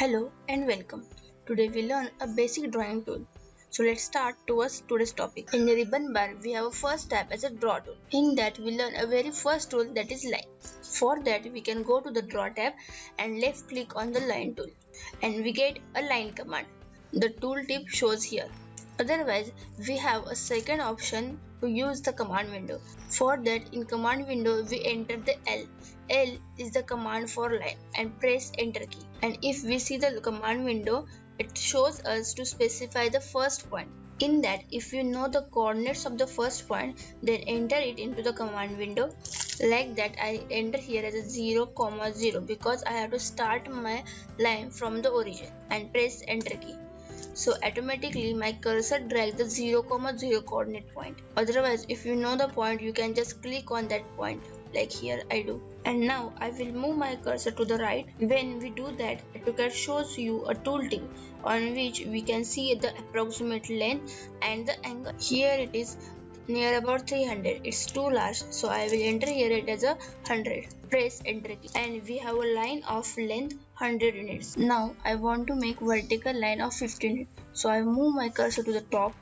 Hello and welcome. Today we learn a basic drawing tool. So let's start towards today's topic. In the ribbon bar, we have a first tab as a draw tool. In that we learn a very first tool, that is line. For that we can go to the draw tab and left click on the line tool and we get a line command. The tooltip shows here. Otherwise, we have a second option to use the command window. For that, in command window, we enter the L. L is the command for line and press enter key. And if we see the command window, it shows us to specify the first point. In that, if you know the coordinates of the first point, then enter it into the command window. Like that, I enter here as a 0, 0 because I have to start my line from the origin and press enter key. So automatically my cursor drags the 0, 0 coordinate point. Otherwise, if you know the point, you can just click on that point like here I do. And now I will move my cursor to the right. When we do that, AutoCAD shows you a tooltip on which we can see the approximate length and the angle. Here it is near about 300. It's too large, so I will enter here it as a 100. Press enter key and we have a line of length 100 units. Now I want to make vertical line of 50 units, so I move my cursor to the top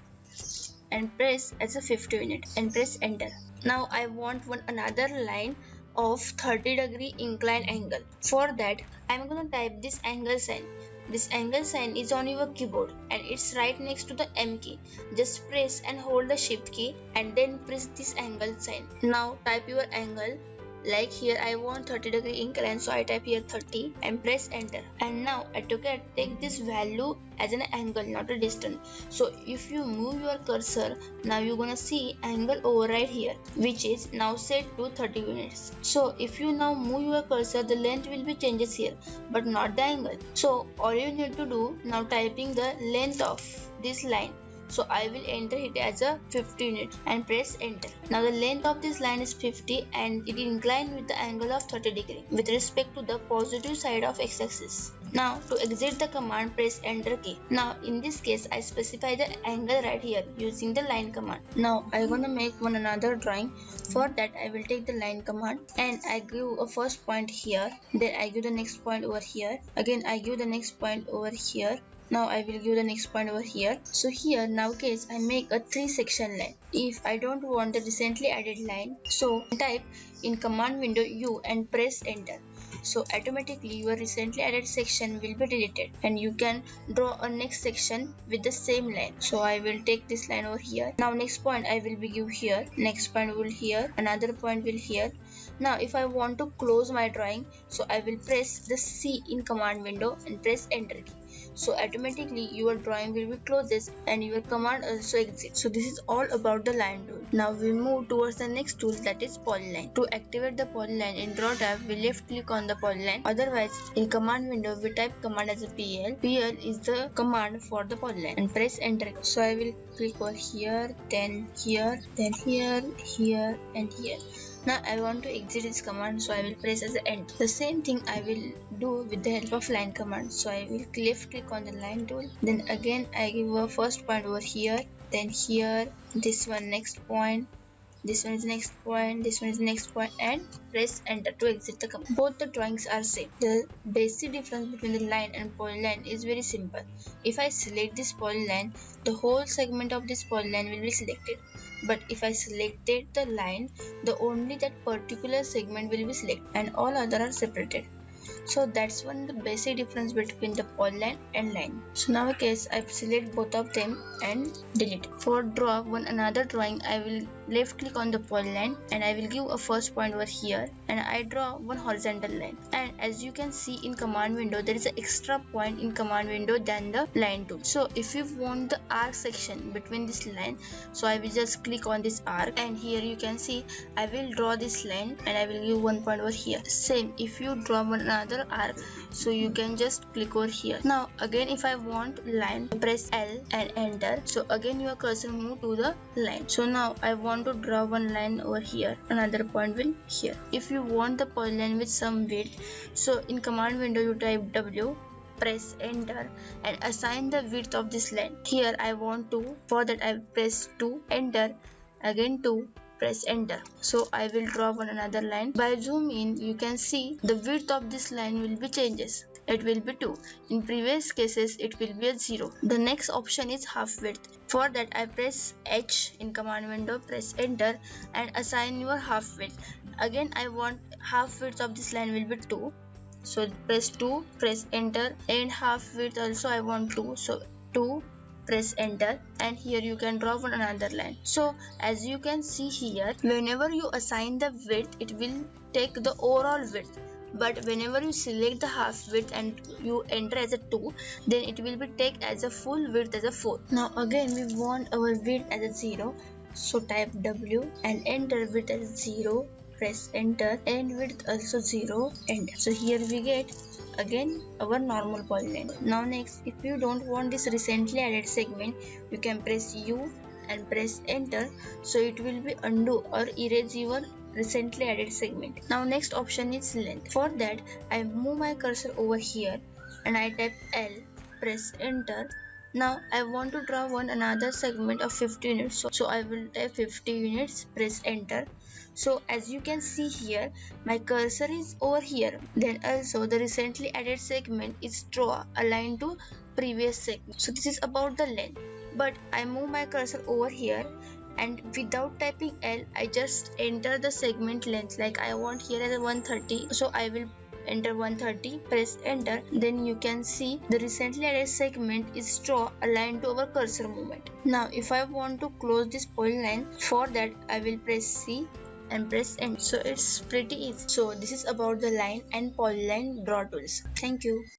and press as a 50 unit and press enter. Now I want another line of 30-degree incline angle. For that, I'm gonna type this angle sign. This angle sign is on your keyboard and it's right next to the M key. Just press and hold the shift key and then press this angle sign. Now type your angle. Like here I want 30-degree incline, so I type here 30 and press enter. And now AutoCAD take this value as an angle, not a distance. So if you move your cursor, now you're gonna see angle override here, which is now set to 30 units. So if you now move your cursor, the length will be changes here, but not the angle. So all you need to do now, typing the length of this line. So I will enter it as a 50 units and press enter. Now the length of this line is 50 and it inclined with the angle of 30 degree with respect to the positive side of x-axis. Now to exit the command, press enter key. Now in this case I specify the angle right here using the line command. Now I'm gonna make another drawing. For that I will take the line command and I give a first point here, then I give the next point over here, again I give the next point over here. Now I will give the next point over here. So here nowadays I make a 3-section line. If I don't want the recently added line, so type in command window U and press enter. So automatically your recently added section will be deleted and you can draw a next section with the same line. So I will take this line over here. Now next point I will be give here, next point will here, another point will here. Now if I want to close my drawing, so I will press the C in command window and press enter key. So automatically your drawing will be closes and your command also exits. So this is all about the line tool. Now we move towards the next tool, that is polyline. To activate the polyline in draw tab, we left click on the polyline. Otherwise in command window we type command as a PL. PL is the command for the polyline and press enter. So I will click over here, then here, then here, here and here. Now I want to exit this command, so I will press as the end. The same thing I will do with the help of line command. So I will left click on the line tool, then again I give a first point over here, then here, this one next point, this one is next point, this one is next point, and press enter to exit the command. Both the drawings are same. The basic difference between the line and polyline is very simple. If I select this polyline, the whole segment of this polyline will be selected. But if I selected the line, the only that particular segment will be selected and all other are separated. So that's one the basic difference between the polyline and line. So now case I select both of them and delete. For draw another drawing, I will left click on the polyline and I will give a first point over here and I draw one horizontal line. And as you can see in command window, there is an extra point in command window than the line tool. So if you want the arc section between this line, so I will just click on this arc and here you can see I will draw this line and I will give one point over here. Same if you draw another arc, so you can just click over here. Now again if I want line, press L and enter. So again your cursor move to the line. So now I want to draw one line over here, another point will here. If you want the polyline with some width, so in command window you type W, press enter and assign the width of this line. Here I want 2, for that I press 2, enter, again 2, press enter. So I will draw another line. By zoom in, you can see the width of this line will be changes. It will be 2. In previous cases, it will be a 0. The next option is half width. For that, I press H in command window, press enter and assign your half width. Again, I want half width of this line will be 2. So press 2, press enter, and half width also I want 2. So 2, press enter, and here you can draw another line. So as you can see here, whenever you assign the width, it will take the overall width. But whenever you select the half width and you enter as a 2, then it will be take as a full width as a 4. Now again we want our width as a 0. So type W and enter width as 0, press enter, and width also 0, enter. So here we get again our normal polyline. Now next, if you don't want this recently added segment, you can press U and press enter. So it will be undo or erase your recently added segment. Now next option is length. For that, I move my cursor over here and I type L, press enter. Now I want to draw another segment of 50 units. So I will type 50 units, press enter. So as you can see here, my cursor is over here. Then also the recently added segment is draw aligned to previous segment. So this is about the length. But I move my cursor over here and without typing L, I just enter the segment length. Like I want here as a 130. So I will enter 130, press enter. Then you can see the recently added segment is draw aligned to our cursor movement. Now if I want to close this polyline, for that I will press C and press enter. So it's pretty easy. So this is about the line and polyline draw tools. Thank you.